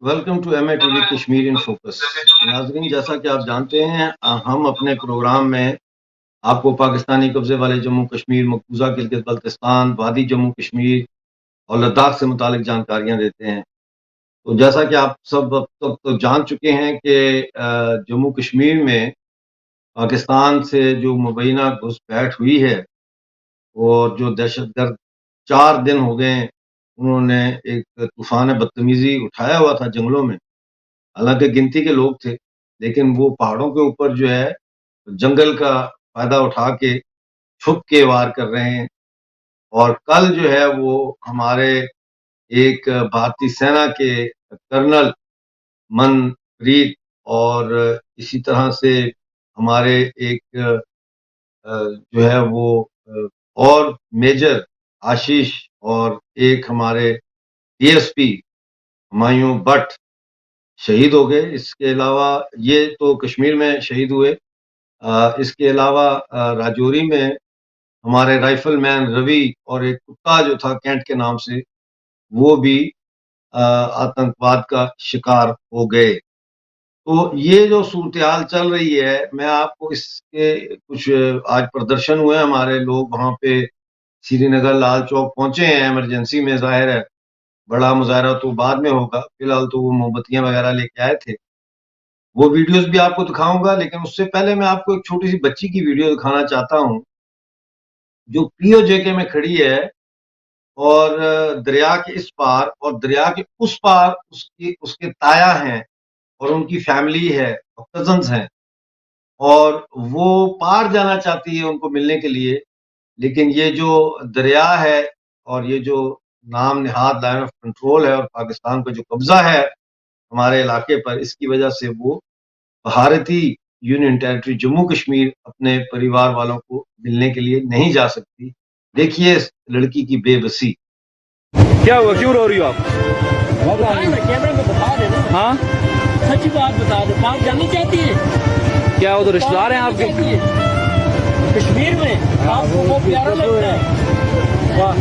Welcome to M TV Kashmir in focus. नाजरीन, जैसा कि आप जानते हैं, हम अपने प्रोग्राम में आपको पाकिस्तानी कब्जे वाले जम्मू कश्मीर, मकबूजा गिलगित बल्तिस्तान, वादी जम्मू कश्मीर और लद्दाख से मुतालिक जानकारियां देते हैं। तो जैसा कि आप सब अब तक तो जान चुके हैं कि जम्मू कश्मीर में पाकिस्तान से जो मुबैना घुसपैठ हुई है और जो दहशतगर्द 4 दिन हो गए उन्होंने एक तूफान बदतमीजी उठाया हुआ था जंगलों में। हालांकि गिनती के लोग थे, लेकिन वो पहाड़ों के ऊपर जो है जंगल का फायदा उठा के छुप के वार कर रहे हैं। और कल जो है वो हमारे एक भारतीय सेना के कर्नल मनप्रीत और इसी तरह से हमारे एक जो है वो और मेजर आशीष और एक हमारे डीएसपी हुमायूं भट्ट शहीद हो गए। इसके अलावा ये तो कश्मीर में शहीद हुए। इसके अलावा राजौरी में हमारे राइफलमैन रवि और एक कुत्ता जो था कैंट के नाम से, वो भी आतंकवाद का शिकार हो गए। तो ये जो सूरत-ए-हाल चल रही है, मैं आपको इसके कुछ आज प्रदर्शन हुए, हमारे लोग वहाँ पे श्रीनगर लाल चौक पहुंचे हैं इमरजेंसी में। ज़ाहिर है बड़ा मुज़ाहरा तो बाद में होगा, फिलहाल तो वो मोमबत्तियां वगैरह लेके आए थे। वो वीडियोस भी आपको दिखाऊंगा, लेकिन उससे पहले मैं आपको एक छोटी सी बच्ची की वीडियो दिखाना चाहता हूँ जो पीओजेके में खड़ी है और दरिया के इस पार और दरिया के उस पार उसकी उसके ताया हैं और उनकी फैमिली है और कजन्स हैं, और वो पार जाना चाहती है उनको मिलने के लिए। लेकिन ये जो दरिया है और ये जो नाम निहाद लाइन ऑफ कंट्रोल है और पाकिस्तान का जो कब्जा है हमारे इलाके पर, इसकी वजह से वो भारतीय यूनियन टेरिटरी जम्मू कश्मीर अपने परिवार वालों को मिलने के लिए नहीं जा सकती। देखिए इस लड़की की बेबसी। क्या हुआ, क्यों रो रही हो आप? कैमरे में बता दे ना। हाँ, सच्ची बात बता दो, पाक जानी चाहती है? क्या उधर रिश्तेदार हैं आपके? कश्मीर में आपको वो प्यारा लगता है? वाह,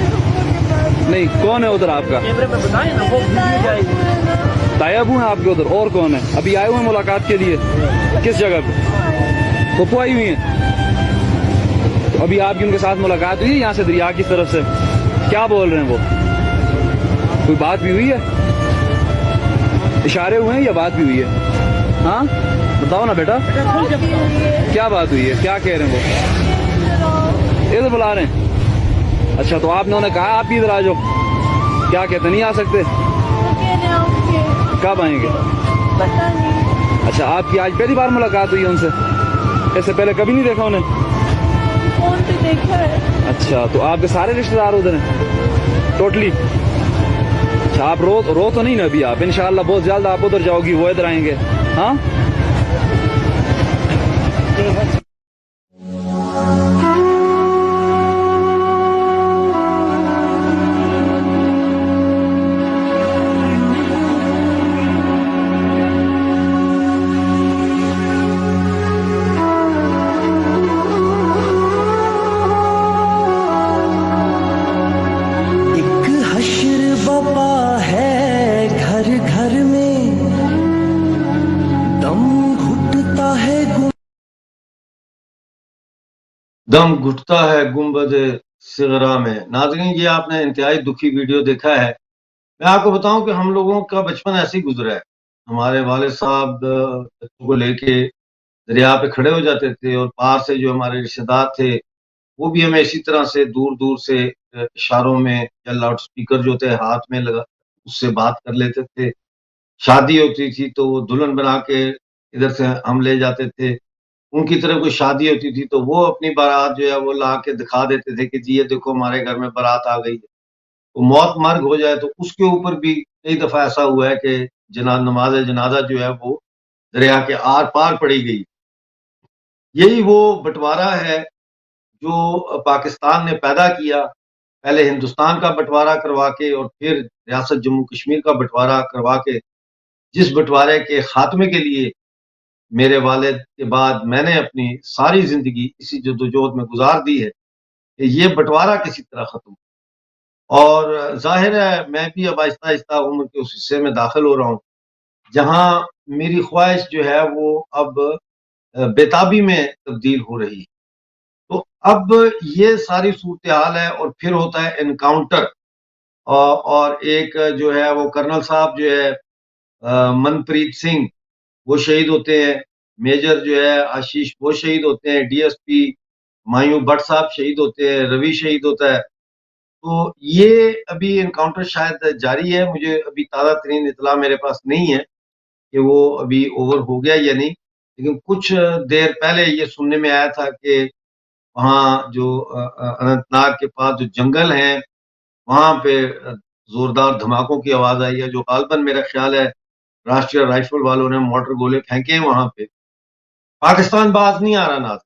नहीं, कौन है उधर आपका? कैमरे में बताए ना, वो वीडियो जाएगी। तायाबू हैं आपके उधर, और कौन है? अभी आए हुए हैं मुलाकात के लिए? किस जगह पे? पप्पू आई हुई हैं? तो अभी आपकी उनके साथ मुलाकात हुई है यहाँ से दरिया की तरफ से? क्या बोल रहे हैं वो? कोई बात भी हुई है? इशारे हुए हैं या बात भी हुई है? हाँ, बताओ ना बेटा, क्या बात हुई है? क्या कह रहे हैं वो? इधर बुला रहे हैं? अच्छा, तो आपने उन्हें कहा आप भी इधर आ जाओ? क्या कहते, नहीं आ सकते? कब आएंगे? पता नहीं। अच्छा, आपकी आज पहली बार मुलाकात हुई है उनसे? इससे पहले कभी नहीं देखा उन्हें? फोन पे देखा है। अच्छा, तो आपके सारे रिश्तेदार उधर हैं टोटली? अच्छा, आप रो तो नहीं ना अभी? आप इंशाल्लाह बहुत जल्द आप उधर जाओगी, वो इधर आएंगे। हाँ, एक हश्र बपा है घर घर में, दम घुटता है दम घुटता है गुंबद सिगरा में। नाज़रीन, ये आपने इंतहाई दुखी वीडियो देखा है। मैं आपको बताऊं कि हम लोगों का बचपन ऐसे ही गुजरा है। हमारे वालिद साहब बच्चों को लेके दरिया पे खड़े हो जाते थे और पार से जो हमारे रिश्तेदार थे वो भी हमें इसी तरह से दूर दूर से इशारों में या लाउड स्पीकर जो थे हाथ में लगा उससे बात कर लेते थे। शादी होती थी तो वो दुल्हन बना के इधर से हम ले जाते थे। उनकी तरफ कोई शादी होती थी तो वो अपनी बारात जो है वो ला के दिखा देते थे कि जी ये देखो हमारे घर में बारात आ गई है। तो मौत मर्ग हो जाए तो उसके ऊपर भी कई दफा ऐसा हुआ है कि नमाज जनाजा जो है वो दरिया के आर पार पड़ी गई। यही वो बंटवारा है जो पाकिस्तान ने पैदा किया। पहले हिंदुस्तान का बंटवारा करवा के और फिर रियासत जम्मू कश्मीर का बंटवारा करवा के, जिस बंटवारे के खात्मे के लिए मेरे वालिद के बाद मैंने अपनी सारी जिंदगी इसी जद्दोजहद में गुजार दी है कि ये बंटवारा किसी तरह खत्म। और जाहिर है मैं भी अब आहिस्ता आहिस्ता उम्र के उस हिस्से में दाखिल हो रहा हूँ जहां मेरी ख्वाहिश जो है वो अब बेताबी में तब्दील हो रही है। तो अब ये सारी सूरत हाल है और फिर होता है एनकाउंटर। और एक जो है वो कर्नल साहब जो है मनप्रीत सिंह, वो शहीद होते हैं। मेजर जो है आशीष, वो शहीद होते हैं। डीएसपी मायूं भट्ट साहब शहीद होते हैं। रवि शहीद होता है। तो ये अभी एनकाउंटर शायद जारी है। मुझे अभी ताज़ा तरीन इतला मेरे पास नहीं है कि वो अभी ओवर हो गया या नहीं, लेकिन कुछ देर पहले ये सुनने में आया था कि वहाँ जो अनंतनाग के पास जो जंगल हैं, वहाँ पे जोरदार धमाकों की आवाज आई है, जो गालबन मेरा ख्याल है राष्ट्रीय राइफल वालों ने मोटर गोले फेंके हैं वहां पे। पाकिस्तान बाज नहीं आ रहा ना।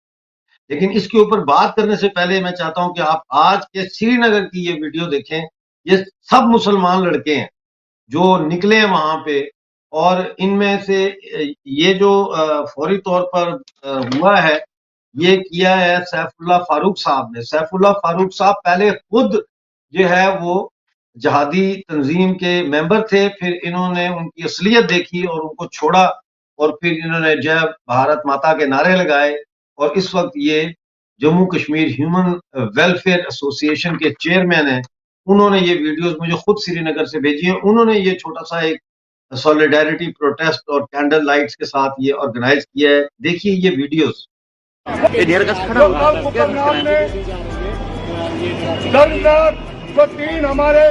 लेकिन इसके ऊपर बात करने से पहले मैं चाहता हूं कि आप आज के श्रीनगर की ये वीडियो देखें। ये सब मुसलमान लड़के हैं जो निकले हैं वहां पे, और इनमें से ये जो फौरी तौर पर हुआ है, ये किया है सैफुल्लाह फारूक साहब ने। सैफुल्लाह फारूक साहब पहले खुद जो है वो जहादी तंजीम के मेंबर थे, फिर इन्होंने उनकी असलियत देखी और उनको छोड़ा, और फिर इन्होंने जय भारत माता के नारे लगाए। और इस वक्त ये Jammu Kashmir human welfare association के चेयरमैन हैं। उन्होंने ये वीडियोस मुझे खुद श्रीनगर से भेजी है। उन्होंने ये छोटा सा एक सॉलिडारिटी प्रोटेस्ट और कैंडल लाइट्स के साथ ये ऑर्गेनाइज किया है। देखिए ये वीडियोस। दर्दनाक जो 3 हमारे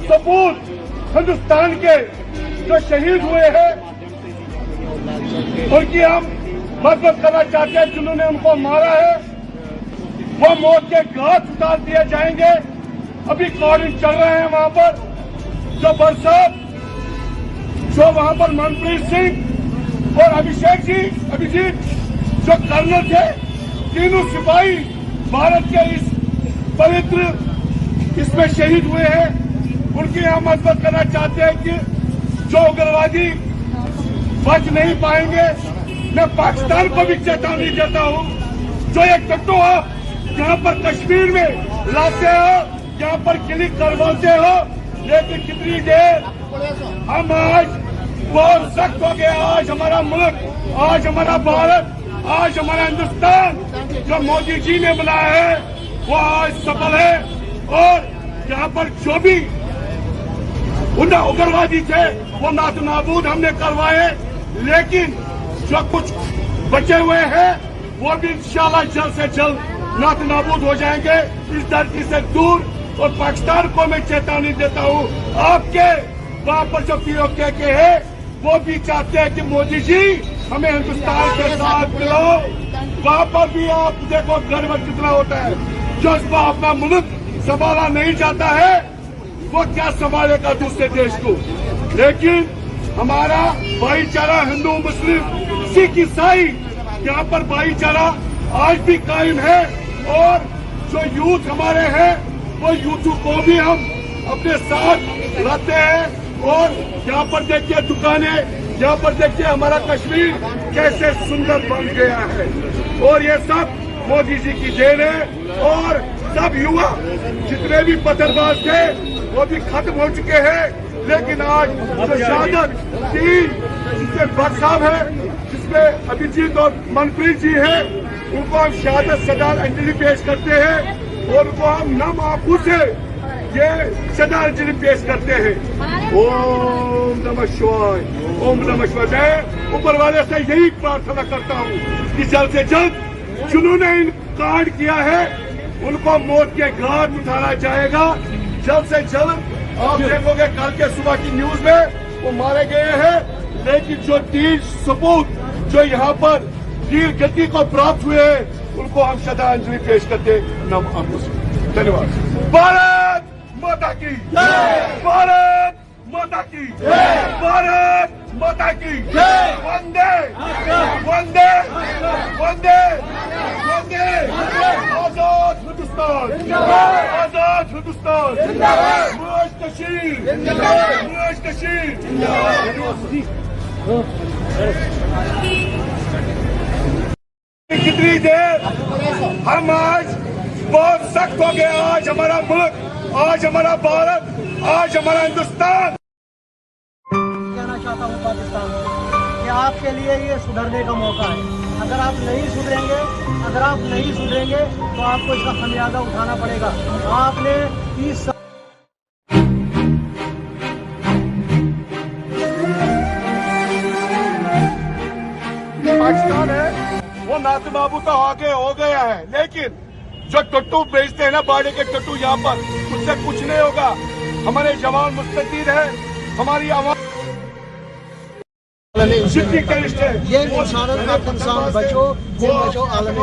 सपूत हिंदुस्तान के जो शहीद हुए हैं, उनकी हम मदद करना चाहते हैं। जिन्होंने उनको मारा है वो मौत के घाट उतार दिए जाएंगे। अभी कॉर्डिंग चल रहे हैं वहां पर। जो बरसात, जो वहां पर मनप्रीत सिंह और अभिजीत जो कर्नल थे, तीनों सिपाही भारत के इस पवित्र इसमें शहीद हुए हैं। उनकी हम मदद करना चाहते हैं कि जो उग्रवादी बच नहीं पाएंगे। मैं पाकिस्तान को भी चेतावनी देता हूं, जो एक टट्टू आप यहाँ पर कश्मीर में लाते हो, यहाँ पर क्लिक करवाते हो, लेकिन कितनी देर हम आज बहुत सख्त हो गया। आज हमारा मुल्क, आज हमारा भारत, आज हमारा हिंदुस्तान जो मोदी जी ने बनाया है वो आज सफल है। और यहाँ पर जो भी उग्रवादी थे वो नात नाबूद हमने करवाए, लेकिन जो कुछ बचे हुए हैं वो भी इंशाल्लाह जल्द से जल्द नात नाबूद हो जाएंगे इस धरती से दूर। और पाकिस्तान को मैं चेतावनी देता हूँ, आपके वहाँ पर जो पीओके के है वो भी चाहते हैं कि मोदी जी हमें हिंदुस्तान के साथ मिलो। वहाँ पर भी आप देखो गर्व कितना होता है। जो इसको अपना मुल्क संभाला नहीं जाता है वो क्या संभालेगा दूसरे देश को। लेकिन हमारा भाईचारा हिंदू मुस्लिम सिख ईसाई, यहाँ पर भाईचारा आज भी कायम है। और जो यूथ हमारे हैं वो यूथ को भी हम अपने साथ लाते हैं। और यहाँ पर देखिए दुकानें, यहाँ पर देखिए हमारा कश्मीर कैसे सुंदर बन गया है। और ये सब मोदी जी की देन है। और सब युवा जितने भी पत्थरबाज थे वो भी खत्म हो चुके हैं। लेकिन आज जो शहादत 3 जिसमें भट्ट साहब है, जिसमें अभिजीत और मनप्रीत जी है, उनको हम शहादत श्रद्धांजलि पेश करते हैं। और उनको हम नम आंखों से ये श्रद्धांजलि पेश करते हैं। ओम नमः शिवाय, ओम नमः शिवाय। मैं ऊपर वाले से यही प्रार्थना करता हूँ कि जल्द से जल्द जिन्होंने इन कांड किया है उनको मौत के घाट उठाना जाएगा जल्द से जल्द। आप देखोगे कल के सुबह की न्यूज में वो मारे गए हैं, लेकिन जो 3 सपूत जो यहाँ पर वीर गति को प्राप्त हुए हैं उनको हम श्रद्धांजलि पेश करते नम आंखों से। धन्यवाद। भारत माता की जय, भारत माता की जय, भारत माता की जय। वंदे वंदे वंदे वंदे। आजाद हिंदुस्तान, आजाद हिंदुस्तान, मुआज कशीर, मुआज कशीर। कितनी देर हम आज बहुत सख्त हो गए। आज हमारा मुल्क, आज हमारा भारत, आज हमारा हिंदुस्तान। चाहता हूँ पाकिस्तान को कि आपके लिए ये सुधरने का मौका है। अगर आप नहीं सुधरेंगे तो आपको इसका खमियाजा उठाना पड़ेगा। आपने 30 साल पाकिस्तान है वो नात नाबूद आगे हो गया है, लेकिन जो टट्टू बेचते हैं ना, बाड़े के टट्टू यहाँ पर, उससे कुछ नहीं होगा। हमारे जवान मुस्तैद है, हमारी आवाज ये इंसानत का इंसान बचो आलम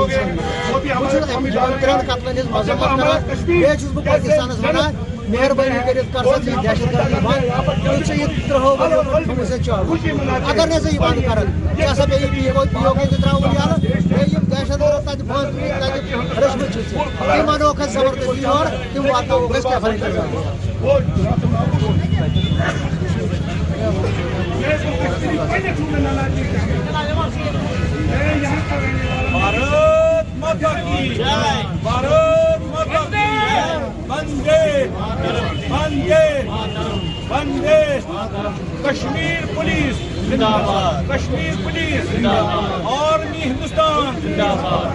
पाकिस्तान मेहरबानी कर दहशतगर्दी बंद अगर ने सही बंद कर पीओके दहशतगर्द बंद रश्म जबरदस्ती और तुम भारत माता की जय, भारत माता की जय, वंदे वंदे वंदे। कश्मीर पुलिस जिंदाबाद, कश्मीर पुलिस जिंदाबाद, आर्मी हिंदुस्तान जिंदाबाद।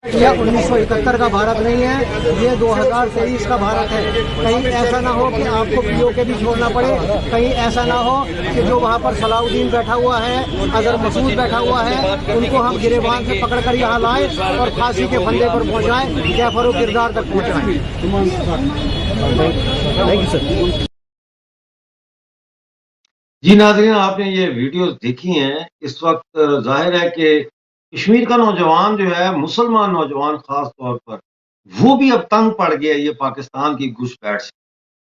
यह 1971 का भारत नहीं है, ये 2023 का भारत है। कहीं ऐसा ना हो कि आपको पीओके भी छोड़ना पड़े, कहीं ऐसा ना हो कि जो वहाँ पर सलाउद्दीन बैठा हुआ है, अजहर मसूद बैठा हुआ है, उनको हम गिरेबान से पकड़कर यहाँ लाए और फांसी के फंदे पर पहुँचाएं, जैफर व किरदार तक पहुँचाएं। जी नाज़रीन, आपने ये वीडियोस देखी हैं। इस वक्त जाहिर है कि कश्मीर का नौजवान जो है, मुसलमान नौजवान खास तौर पर, वो भी अब तंग पड़ गया ये पाकिस्तान की घुसपैठ से।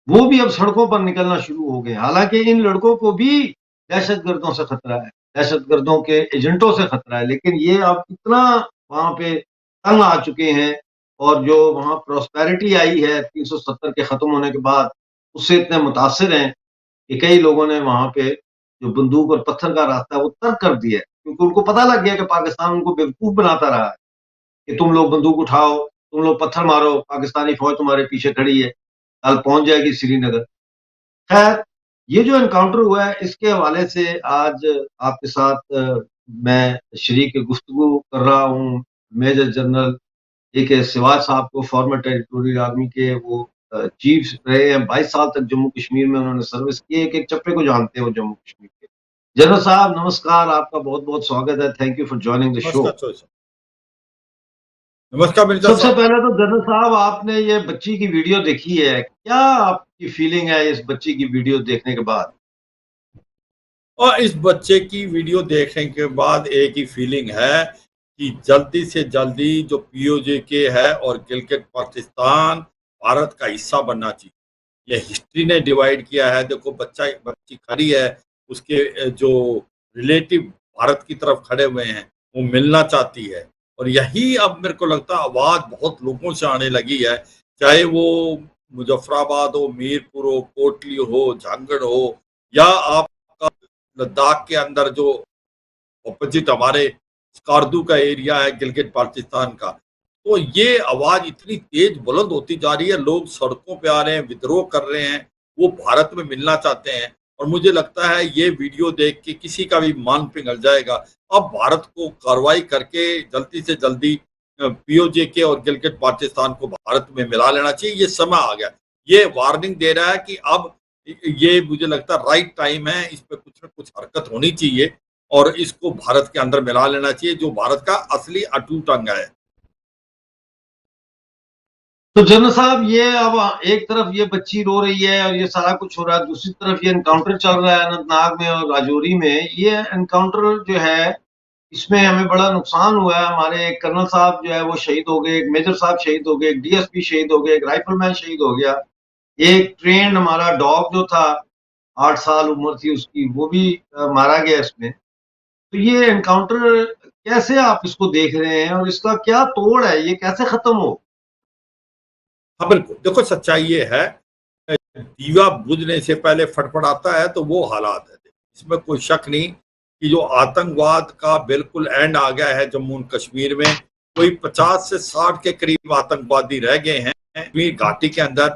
वो भी अब सड़कों पर निकलना शुरू हो गए। हालांकि इन लड़कों को भी दहशतगर्दों से खतरा है, दहशतगर्दों के एजेंटों से खतरा है, लेकिन ये अब इतना वहां पे तंग आ चुके हैं और जो वहां प्रॉस्पेरिटी आई है 370 के खत्म होने के बाद, उससे इतने मुतासिर हैं कि कई लोगों ने वहां पे जो बंदूक और पत्थर का रास्ता है वो तर्क कर दिया है, क्योंकि उनको पता लग गया कि पाकिस्तान उनको बेवकूफ बनाता रहा है कि तुम लोग बंदूक उठाओ, तुम लोग पत्थर मारो, पाकिस्तानी फौज तुम्हारे पीछे खड़ी है, कल पहुंच जाएगी श्रीनगर। खैर, ये जो एनकाउंटर हुआ है इसके हवाले से आज आपके साथ मैं शरीक गुफ्तगू कर रहा हूँ मेजर जनरल के सिवाज साहब को, फॉर्मर टेरिटोरियल आर्मी के वो चीफ रहे हैं, 22 साल तक जम्मू कश्मीर में उन्होंने सर्विस की, एक एक चप्पे को जानते हैं वो जम्मू कश्मीर के। जनरल साहब नमस्कार, आपका बहुत बहुत स्वागत है। Thank you for joining the show. नमस्कार मिर्जा सबसे पहले तो जनरल साहब, आपने ये बच्ची की वीडियो देखी है, क्या आपकी फीलिंग है इस बच्ची की वीडियो देखने के बाद? और इस बच्चे की वीडियो देखने के बाद एक ही फीलिंग है कि जल्दी से जल्दी जो पीओजे है और गिलगित पाकिस्तान भारत का हिस्सा बनना चाहिए। ये हिस्ट्री ने डिवाइड किया है। देखो बच्ची खड़ी है, उसके जो रिलेटिव भारत की तरफ खड़े हुए हैं वो मिलना चाहती है, और यही अब मेरे को लगता है आवाज बहुत लोगों से आने लगी है, चाहे वो मुजफ्फराबाद हो, मीरपुर हो, कोटली हो, झांगड़ हो, या आपका लद्दाख के अंदर जो अपोजिट हमारे स्कार्दू का एरिया है गिलगित बाल्टिस्तान का। तो ये आवाज इतनी तेज बुलंद होती जा रही है, लोग सड़कों पे आ रहे हैं, विद्रोह कर रहे हैं, वो भारत में मिलना चाहते हैं। और मुझे लगता है ये वीडियो देख के किसी का भी मान पिघल जाएगा। अब भारत को कार्रवाई करके जल्दी से जल्दी पीओजे के और गिलगित बाल्टिस्तान को भारत में मिला लेना चाहिए। ये समय आ गया, ये वार्निंग दे रहा है कि अब ये मुझे लगता है राइट टाइम है, इस पे कुछ न कुछ हरकत होनी चाहिए और इसको भारत के अंदर मिला लेना चाहिए, जो भारत का असली अटूट अंग है। तो जनरल साहब, ये अब एक तरफ ये बच्ची रो रही है और ये सारा कुछ हो रहा है, दूसरी तरफ ये एनकाउंटर चल रहा है अनंतनाग में और राजौरी में। ये एनकाउंटर जो है इसमें हमें बड़ा नुकसान हुआ है। हमारे एक कर्नल साहब जो है वो शहीद हो गए, एक मेजर साहब शहीद हो गए, एक डीएसपी शहीद हो गए, एक राइफलमैन शहीद हो गया, एक ट्रेंड हमारा डॉग जो था 8 साल उम्र थी उसकी, वो भी मारा गया इसमें। तो ये एनकाउंटर कैसे आप इसको देख रहे हैं और इसका क्या तोड़ है, ये कैसे खत्म हो? हाँ बिल्कुल, देखो सच्चाई ये है, दीवा बुझने से पहले फटफटाता है, तो वो हालात है। इसमें कोई शक नहीं कि जो आतंकवाद का बिल्कुल एंड आ गया है जम्मू एंड कश्मीर में। कोई 50 से 60 के करीब आतंकवादी रह गए हैं कश्मीर घाटी के अंदर,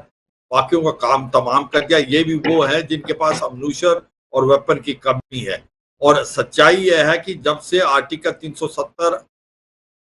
बाकियों का काम तमाम कर दिया। ये भी वो है जिनके पास अमनूशर और वेपन की कमी है। और सच्चाई यह है कि जब से आर्टिकल 370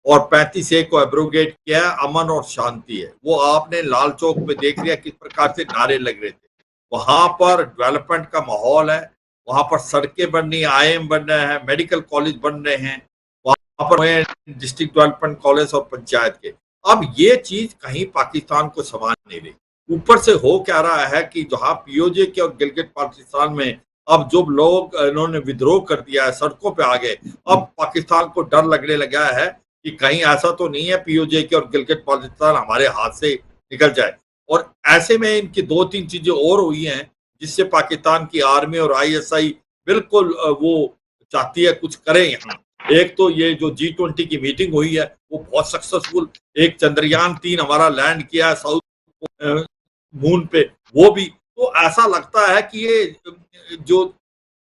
और 35A को एब्रोगेट किया है, अमन और शांति है। वो आपने लाल चौक पे देख लिया किस प्रकार से नारे लग रहे थे। वहां पर डेवलपमेंट का माहौल है, वहां पर सड़कें बन रही, IIM बन रहे हैं, मेडिकल कॉलेज बन रहे हैं, वहां पर डिस्ट्रिक्ट डेवलपमेंट कॉलेज और पंचायत के। अब ये चीज कहीं पाकिस्तान को संभाल नहीं रही। ऊपर से हो क्या रहा है कि जहां POJ के और गिलगित बाल्टिस्तान में अब जो लोग इन्होंने विद्रोह कर दिया है, सड़कों पे आ गए, अब पाकिस्तान को डर लगने लगा है कि कहीं ऐसा तो नहीं है POJ के और गिलगित बाल्टिस्तान हमारे हाथ से निकल जाए। और ऐसे में इनकी 2-3 चीजें और हुई हैं जिससे पाकिस्तान की आर्मी और ISI बिल्कुल वो चाहती है कुछ करें यहाँ। एक तो ये जो G20 की मीटिंग हुई है वो बहुत सक्सेसफुल, एक चंद्रयान 3 हमारा लैंड किया है साउथ मून पे, वो भी। तो ऐसा लगता है कि ये जो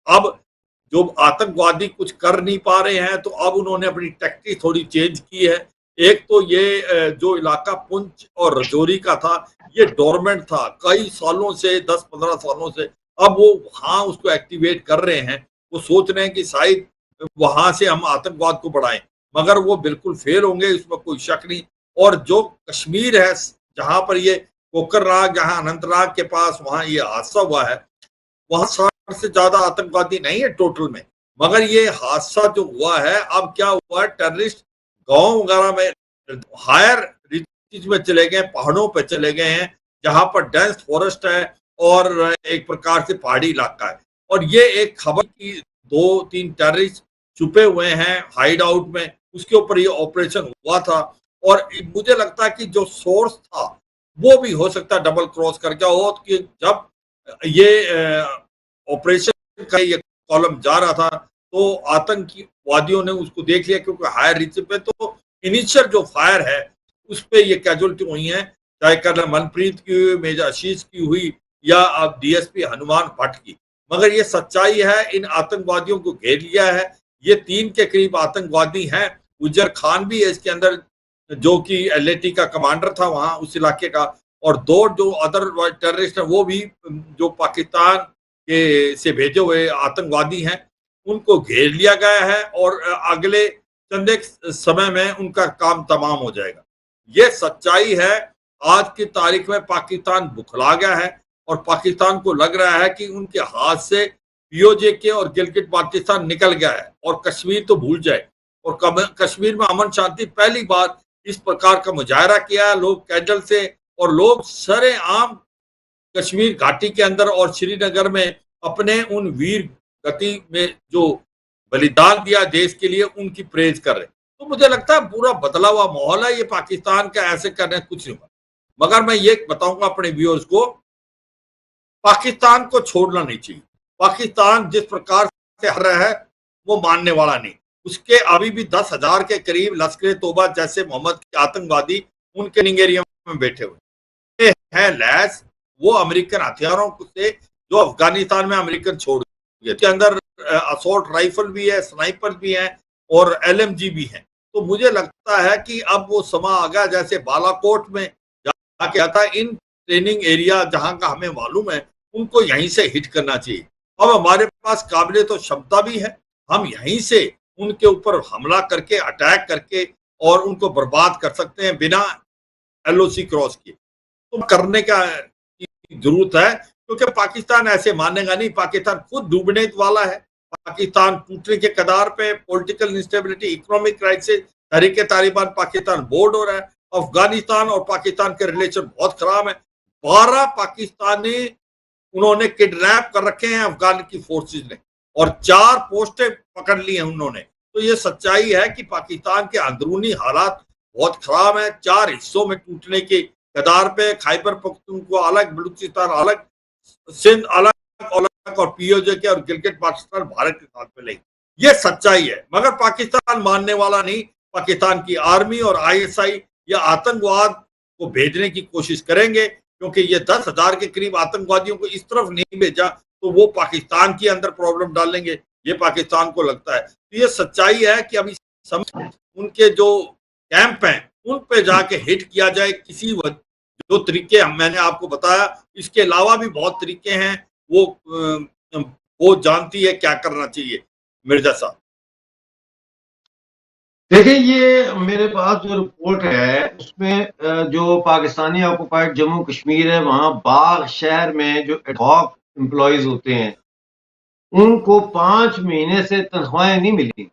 अब जो आतंकवादी कुछ कर नहीं पा रहे हैं तो अब उन्होंने अपनी टैक्टिक थोड़ी चेंज की है। एक तो ये जो इलाका पुंछ और रजौरी का था, ये डोरमेंट था कई सालों से, 10-15 सालों से। अब वो वहां उसको एक्टिवेट कर रहे हैं, वो सोच रहे हैं कि शायद वहां से हम आतंकवाद को बढ़ाएं, मगर वो बिल्कुल फेल होंगे, इसमें कोई शक नहीं। और जो कश्मीर है जहां पर ये कोकरनाग, जहां अनंतनाग के पास वहां ये हादसा हुआ है, वहां 60 से ज्यादा आतंकवादी नहीं है टोटल में, मगर ये हादसा जो हुआ है, अब क्या हुआ है, टेररिस्ट गांव वगैरह में हायर रिचेज में चले गए, पहाड़ों पे चले गए हैं जहां पर डेंस फॉरेस्ट है और एक प्रकार से पहाड़ी इलाका है। और ये एक खबर की 2-3 टेररिस्ट छुपे हुए हैं हाइड आउट में, उसके ऊपर ये ऑपरेशन हुआ था। और मुझे लगता है कि जो सोर्स था वो भी हो सकता है डबल क्रॉस कर गया हो, कि जब ये ऑपरेशन का ये कॉलम जा रहा था तो आतंकवादियों ने उसको देख लिया, क्योंकि हायर रीच पे तो इनिशियल जो फायर है उस पे ये कैजुअलिटी हुई है, चाहे कर्नल मनप्रीत की हुई, मेजर आशीष की हुई, या अब DSP हनुमान भट्ट की। मगर ये सच्चाई है, इन आतंकवादियों को घेर लिया है। ये 3 के करीब आतंकवादी हैं, गुजर खान भी है इसके अंदर जो कि LAT का कमांडर था वहां उस इलाके का, और 2 जो अदर टेररिस्ट हैं वो भी जो पाकिस्तान के से भेजे हुए आतंकवादी हैं, उनको घेर लिया गया है और अगले चंद एक समय में उनका काम तमाम हो जाएगा। ये सच्चाई है। आज की तारीख में पाकिस्तान बुखला गया है और पाकिस्तान को लग रहा है कि उनके हाथ से POJ के और गिलगित बाल्टिस्तान निकल गया है और कश्मीर तो भूल जाए। और कश्मीर में अमन शांति पहली बार इस प्रकार का मुजाहरा किया है लोग कैंडल से, और लोग सरेआम कश्मीर घाटी के अंदर और श्रीनगर में अपने उन वीर गति में जो बलिदान दिया देश के लिए, उनकी प्रेज कर रहे हैं। तो मुझे लगता है पूरा बदला हुआ माहौल है। ये पाकिस्तान का ऐसे करने कुछ नहीं हुआ, मगर मैं ये बताऊंगा अपने व्यूअर्स को, पाकिस्तान को छोड़ना नहीं चाहिए। पाकिस्तान जिस प्रकार से हर रहा है वो मानने वाला नहीं। उसके अभी भी 10,000 के करीब लश्कर तोबा जैसे मोहम्मद के आतंकवादी उनके निगेरिया में बैठे हुए हैं लैस वो अमेरिकन हथियारों से, जो अफगानिस्तान में अमेरिकन छोड़ दिए। इसके अंदर असॉल्ट राइफल भी है, स्नाइपर भी है और LMG भी है। तो मुझे लगता है कि अब वो समा आ गया, जैसे बालाकोट में जाके आता है, इन ट्रेनिंग एरिया जहां का हमें मालूम है उनको यहीं से हिट करना चाहिए। अब हमारे पास काबिलियत तो क्षमता भी है, हम यहीं से उनके ऊपर हमला करके, अटैक करके और उनको बर्बाद कर सकते हैं बिना LOC क्रॉस किए। तो करने का जरूरत है, क्योंकि पाकिस्तान ऐसे मानेगा नहीं। पाकिस्तान खुद डूबने वाला है, पाकिस्तान टूटने के कगार पे, political instability, economic crisis, Tehreek-e Taliban Pakistan board हो रहा है। अफगानिस्तान और पाकिस्तान के रिलेशन बहुत खराब है। 12 पाकिस्तानी उन्होंने किडनैप कर रखे हैं अफगान की फोर्सेज ने, और 4 पोस्टें पकड़ ली हैं उन्होंने। तो ये सच्चाई है कि पाकिस्तान के अंदरूनी हालात बहुत खराब है, 4 हिस्सों में टूटने के कगार पे। खैबर पख्तूनख्वा अलग, बलूचिस्तान अलग, सिंध अलग अलग, और POJ के और गिलगित बाल्टिस्तान भारत के साथ में नहीं। ये सच्चाई है, मगर पाकिस्तान मानने वाला नहीं। पाकिस्तान की आर्मी और ISI या आतंकवाद को भेजने की कोशिश करेंगे, क्योंकि ये 10,000 के करीब आतंकवादियों को इस तरफ नहीं भेजा तो वो पाकिस्तान के अंदर प्रॉब्लम डालेंगे, ये पाकिस्तान को लगता है। तो ये सच्चाई है कि अभी उनके जो कैंप हैं उन पे जाके हिट किया जाए किसी जो तरीके मैंने आपको बताया। इसके अलावा भी बहुत तरीके हैं, वो वो जानती है क्या करना चाहिए। मिर्जा साहब, देखिए, ये मेरे पास जो रिपोर्ट है उसमें जो पाकिस्तानी ऑक्युपाइड जम्मू कश्मीर है, वहां बाग शहर में जो एडहॉक एम्प्लॉयज होते हैं उनको 5 महीने से तनख्वाहें नहीं मिली।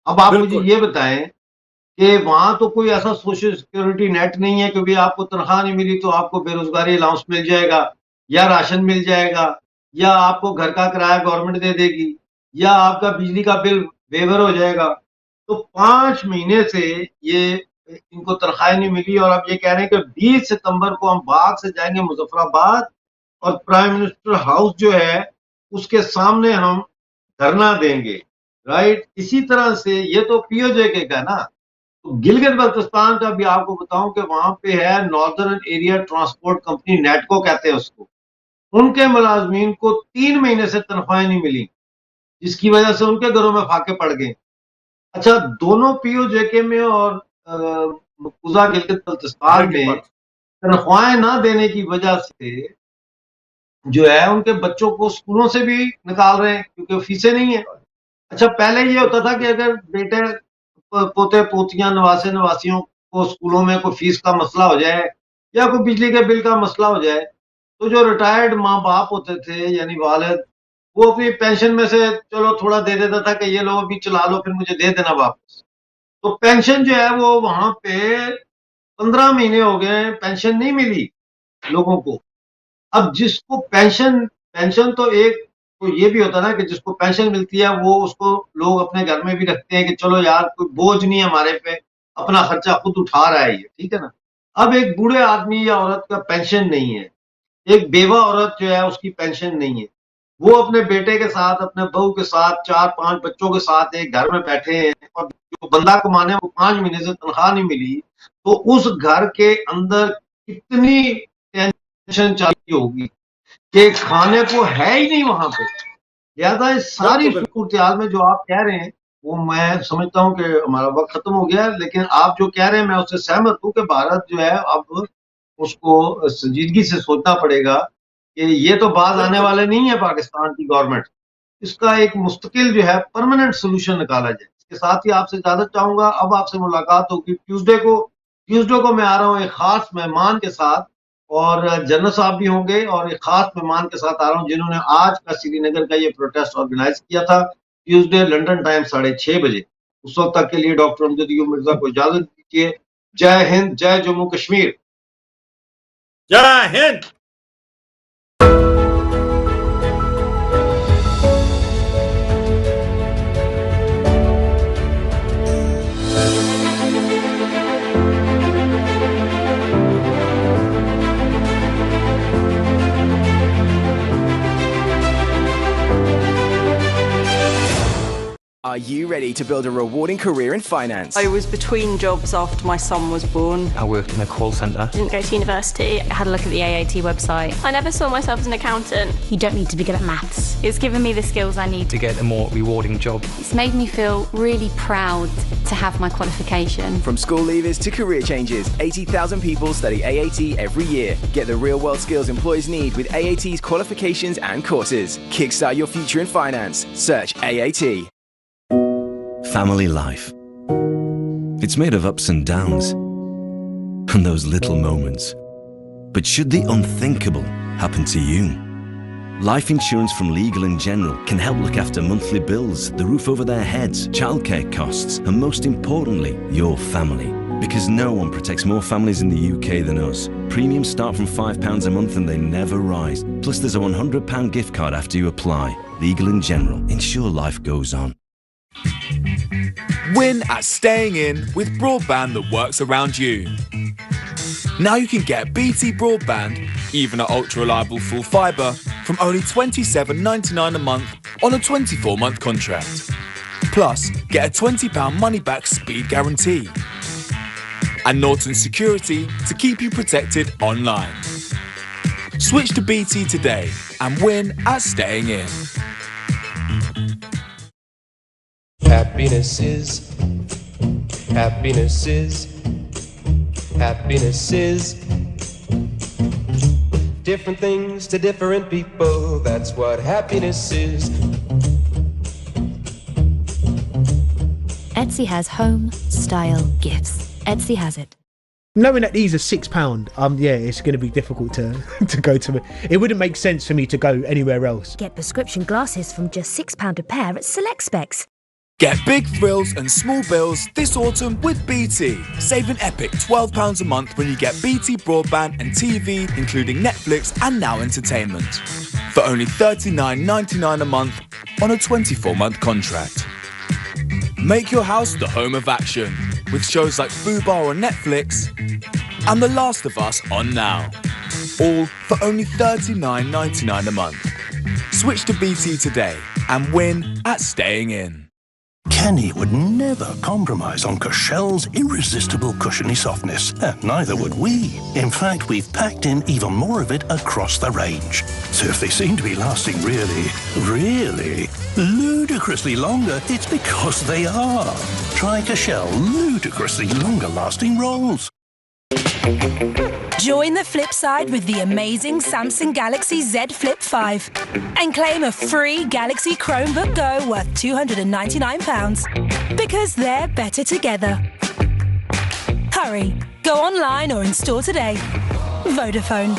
अब आप मुझे बिल्कुल ये बताएं कि वहां तो कोई ऐसा सोशल सिक्योरिटी नेट नहीं है कि भाई आपको तनख्वाह नहीं मिली तो आपको बेरोजगारी अलाउंस मिल जाएगा, या राशन मिल जाएगा, या आपको घर का किराया गवर्नमेंट दे देगी, या आपका बिजली का बिल वेवर हो जाएगा। तो 5 महीने से ये इनको तनख्वाह नहीं मिली, और अब ये कह रहे हैं कि 20 सितंबर को हम बाग से जाएंगे मुजफ्फराबाद और प्राइम मिनिस्टर हाउस जो है उसके सामने हम धरना देंगे। राइट, इसी तरह से ये तो पीओजे के का ना। तो गिलगित बल्तिस्तान का भी आपको बताऊं कि वहां पे है नॉर्दर्न एरिया ट्रांसपोर्ट कंपनी, नेटको कहते हैं उसको। उनके मुलाजमीन को 3 महीने से तनख्वाहें नहीं मिली, जिसकी वजह से उनके घरों में फाके पड़ गए। अच्छा, दोनों पीओजेके में और मकबूजा गिलगित बल्तिस्तान में तनख्वाहें ना देने की वजह से जो है उनके बच्चों को स्कूलों से भी निकाल रहे हैं क्योंकि फीसें नहीं है। अच्छा, पहले ये होता था कि अगर बेटे पोते पोतियां नवासे नवासियों को स्कूलों में कोई फीस का मसला हो जाए या कोई बिजली के बिल का मसला हो जाए तो जो रिटायर्ड माँ बाप होते थे यानी वालिद, वो अपनी पेंशन में से चलो थोड़ा दे देता था कि ये लो अभी चला लो फिर मुझे दे देना वापस। तो पेंशन जो है वो वहां पे 15 महीने हो गए पेंशन नहीं मिली लोगों को। अब जिसको पेंशन पेंशन तो एक तो ये भी होता है ना कि जिसको पेंशन मिलती है वो उसको लोग अपने घर में भी रखते हैं कि चलो यार कोई बोझ नहीं है हमारे पे, अपना खर्चा खुद उठा रहा है ये, ठीक है ना। अब एक बूढ़े आदमी या औरत का पेंशन नहीं है, एक बेवा औरत जो है उसकी पेंशन नहीं है, वो अपने बेटे के साथ अपने बहू के साथ 4-5 बच्चों के साथ एक घर में बैठे हैं और जो बंदा कमाने को 5 महीने से तनख्वाह नहीं मिली, तो उस घर के अंदर कितनी टेंशन चली होगी कि खाने को है ही नहीं वहां पे। लिहाजा इस सारी सूरत में जो आप कह रहे हैं वो मैं समझता हूं कि हमारा वक्त खत्म हो गया है, लेकिन आप जो कह रहे हैं मैं उससे सहमत हूं कि भारत जो है अब उसको संजीदगी से सोचना पड़ेगा कि ये तो बाज आने वाले नहीं है पाकिस्तान की गवर्नमेंट, इसका एक मुस्तकिल जो है परमानेंट सोल्यूशन निकाला जाए। इसके साथ ही आपसे इजाजत चाहूंगा, अब आपसे मुलाकात होगी ट्यूसडे को मैं आ रहा हूँ एक खास मेहमान के साथ, और जनरल साहब भी होंगे, और एक खास मेहमान के साथ आ रहा हूँ जिन्होंने आज का श्रीनगर का ये प्रोटेस्ट ऑर्गेनाइज किया था ट्यूसडे लंदन टाइम 6:30 बजे। उस वक्त तक के लिए डॉक्टर अमजद अयूब मिर्जा को इजाजत दीजिए। जय हिंद, जय जम्मू कश्मीर। जय Hind. Are you ready to build a rewarding career in finance? I was between jobs after my son was born. I worked in a call centre. Didn't go to university. I had a look at the AAT website. I never saw myself as an accountant. You don't need to be good at maths. It's given me the skills I need to get a more rewarding job. It's made me feel really proud to have my qualification. From school leavers to career changers, 80,000 people study AAT every year. Get the real-world skills employers need with AAT's qualifications and courses. Kickstart your future in finance. Search AAT. Family life. It's made of ups and downs, and those little moments. But should the unthinkable happen to you? Life insurance from Legal & General can help look after monthly bills, the roof over their heads, childcare costs, and most importantly, your family. Because no one protects more families in the UK than us. Premiums start from £5 a month and they never rise. Plus there's a £100 gift card after you apply. Legal & General. Ensure life goes on. Win at staying in with broadband that works around you. Now you can get BT broadband, even at ultra-reliable full fibre, from only £27.99 a month on a 24-month contract. Plus, get a £20 money-back speed guarantee. And Norton Security to keep you protected online. Switch to BT today and win at staying in. Happiness is different things to different people. That's what happiness is. Etsy has home style gifts. Etsy has it. Knowing that these are £6, yeah, it's going to be difficult to go to. It wouldn't make sense for me to go anywhere else. Get prescription glasses from just £6 a pair at Select Specs. Get big thrills and small bills this autumn with BT. Save an epic £12 a month when you get BT broadband and TV, including Netflix and Now Entertainment, for only $39.99 a month on a 24-month contract. Make your house the home of action with shows like Fubar on Netflix and The Last of Us on Now. All for only $39.99 a month. Switch to BT today and win at staying in. Kenny would never compromise on Cushel's irresistible cushiony softness, and neither would we. In fact, we've packed in even more of it across the range. So if they seem to be lasting really, ludicrously longer, it's because they are. Try Cushel ludicrously longer lasting rolls. Join the flip side with the amazing Samsung Galaxy Z Flip 5 and claim a free Galaxy Chromebook Go worth £299 because they're better together. Hurry, go online or in store today. Vodafone.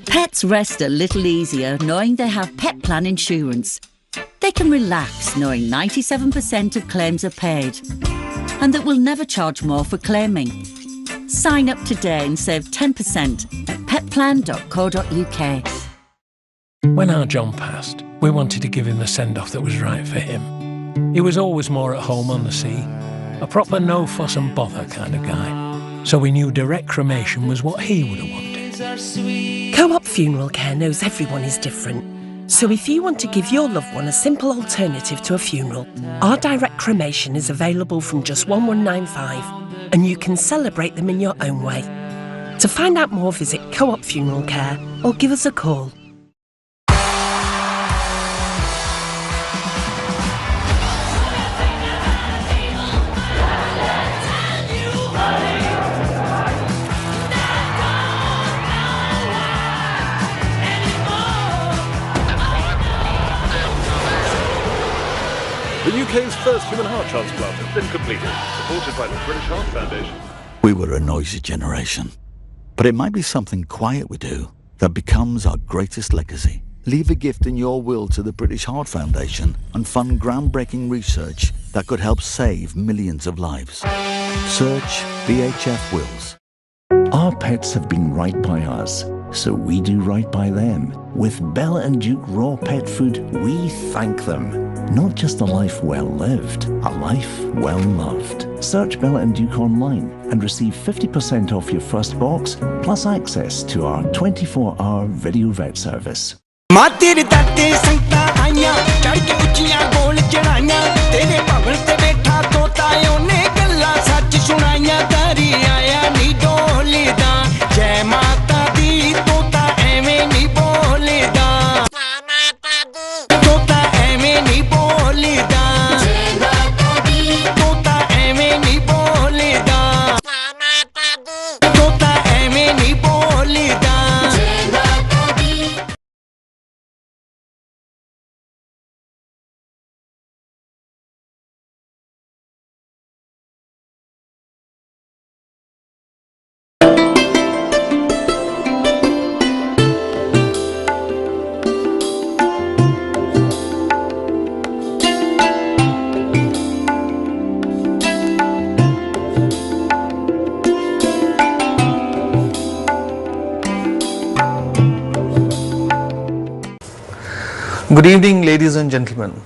Pets rest a little easier knowing they have Pet Plan insurance. They can relax knowing 97% of claims are paid and that we'll never charge more for claiming. Sign up today and save 10% at petplan.co.uk. When our John passed, we wanted to give him the send-off that was right for him. He was always more at home on the sea, a proper no fuss and bother kind of guy. So we knew direct cremation was what he would have wanted. Co-op Funeral Care knows everyone is different. So if you want to give your loved one a simple alternative to a funeral, our direct cremation is available from just $1195 and you can celebrate them in your own way. To find out more, visit Co-op Funeral Care or give us a call. The UK's first human heart transplant has been completed, supported by the British Heart Foundation. We were a noisy generation, but it might be something quiet we do that becomes our greatest legacy. Leave a gift in your will to the British Heart Foundation and fund groundbreaking research that could help save millions of lives. Search BHF Wills. Our pets have been right by us, so we do right by them. With Bella & Duke Raw Pet Food, we thank them. Not just a life well lived, a life well loved. Search Bella & Duke online and receive 50% off your first box, plus access to our 24-hour video vet service. Good evening, ladies and gentlemen.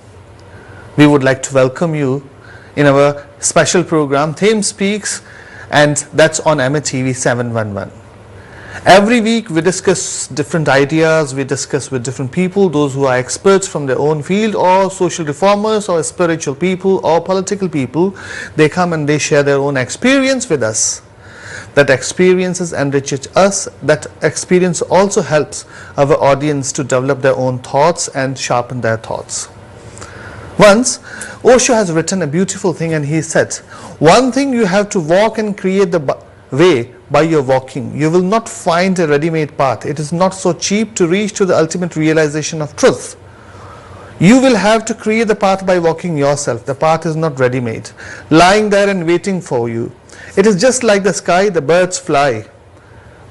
We would like to welcome you in our special program, Thame Speaks, and that's on MATV 711. Every week we discuss different ideas, we discuss with different people, those who are experts from their own field, or social reformers, or spiritual people, or political people. They come and they share their own experience with us. That experiences enriches us. That experience also helps our audience to develop their own thoughts and sharpen their thoughts. Once, Osho has written a beautiful thing, and he said, one thing you have to walk and create the way by your walking. You will not find a ready-made path. It is not so cheap to reach to the ultimate realization of truth. You will have to create the path by walking yourself. The path is not ready-made, lying there and waiting for you. It is just like the sky, the birds fly,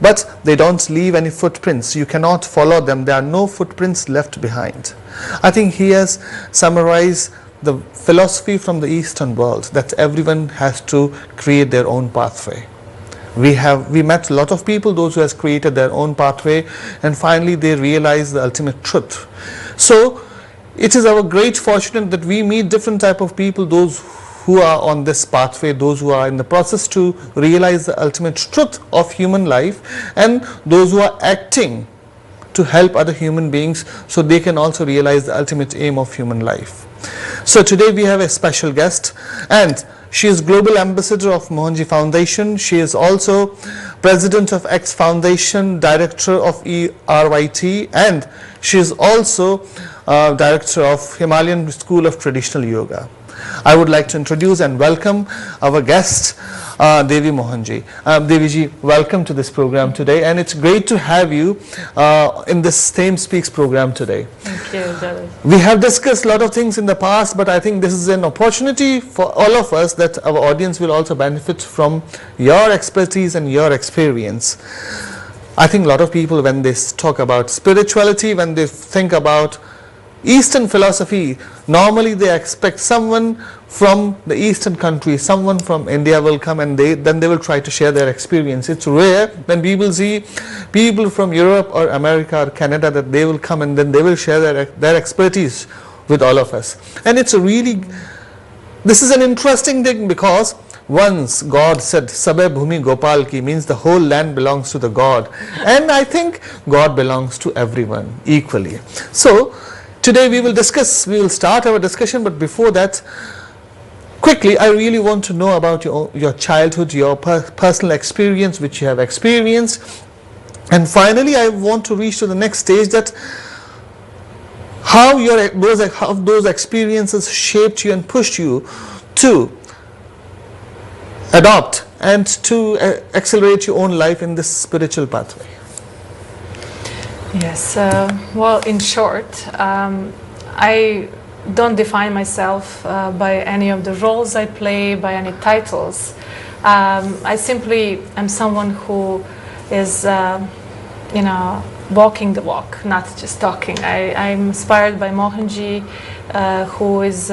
but they don't leave any footprints. You cannot follow them. There are no footprints left behind. I think he has summarized the philosophy from the Eastern world, that everyone has to create their own pathway. We met a lot of people, those who has created their own pathway, and finally they realize the ultimate truth. So it is our great fortune that we meet different type of people, those who are on this pathway, those who are in the process to realize the ultimate truth of human life, and those who are acting to help other human beings so they can also realize the ultimate aim of human life. So today we have a special guest, and she is Global Ambassador of Mohanji Foundation. She is also President of X Foundation, Director of ERYT, and she is also Director of Himalayan School of Traditional Yoga. I would like to introduce and welcome our guest, Devi Mohanji. Devi ji, welcome to this program today, and it's great to have you in this Theme Speaks program today. Thank you, Jalal. We have discussed a lot of things in the past, but I think this is an opportunity for all of us that our audience will also benefit from your expertise and your experience. I think a lot of people, when they talk about spirituality, when they think about Eastern philosophy, normally they expect someone from the Eastern countries, someone from India will come, and then they will try to share their experience. It's rare when we will see people from Europe or America or Canada that they will come and then they will share their expertise with all of us. And it's this is an interesting thing, because once God said, Sabe Bhumi Gopal Ki, means the whole land belongs to the God. And I think God belongs to everyone equally. So today we will start our discussion, but before that, quickly, I really want to know about your childhood, your personal experience which you have experienced, and finally I want to reach to the next stage, that how those experiences shaped you and pushed you to adopt and to accelerate your own life in this spiritual pathway. Yes, well, in short, I don't define myself by any of the roles I play, by any titles. I simply am someone who is, walking the walk, not just talking. I'm inspired by Mohanji, who is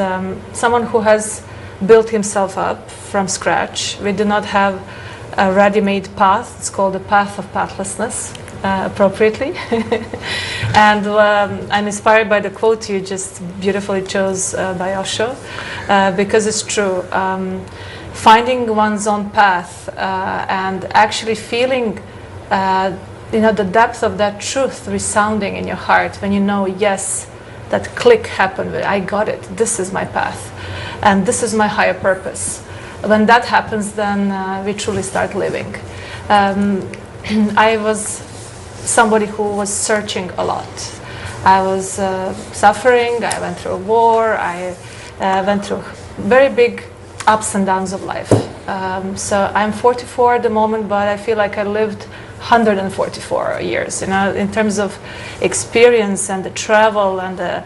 someone who has built himself up from scratch. We do not have a ready-made path. It's called the path of pathlessness. Appropriately. And I'm inspired by the quote you just beautifully chose by Osho, because it's true. Finding one's own path and actually feeling the depth of that truth resounding in your heart when you know, yes, that click happened, I got it, this is my path and this is my higher purpose. When that happens, then we truly start living. I was somebody who was searching a lot. I was suffering, I went through a war, I went through very big ups and downs of life. So I'm 44 at the moment, but I feel like I lived 144 years, in terms of experience and the travel and the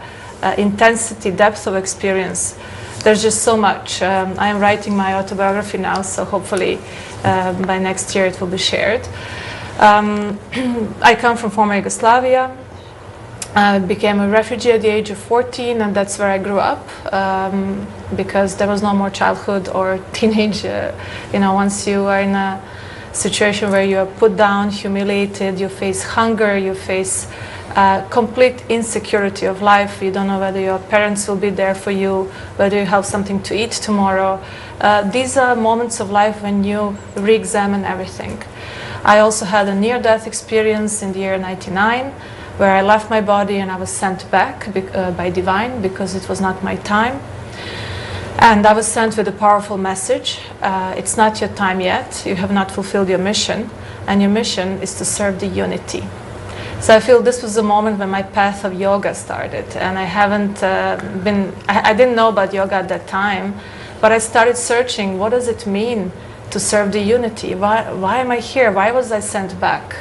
intensity, depth of experience. There's just so much. I'm writing my autobiography now, so hopefully by next year it will be shared. I come from former Yugoslavia. I became a refugee at the age of 14, and that's where I grew up, because there was no more childhood or teenage. Once you are in a situation where you are put down, humiliated, you face hunger, you face complete insecurity of life. You don't know whether your parents will be there for you, whether you have something to eat tomorrow. These are moments of life when you re-examine everything. I also had a near-death experience in the year 99, where I left my body and I was sent back by divine, because it was not my time. And I was sent with a powerful message. It's not your time yet. You have not fulfilled your mission. And your mission is to serve the unity. So I feel this was the moment when my path of yoga started, and I haven't I didn't know about yoga at that time, but I started searching, what does it mean to serve the unity? Why am I here? Why was I sent back?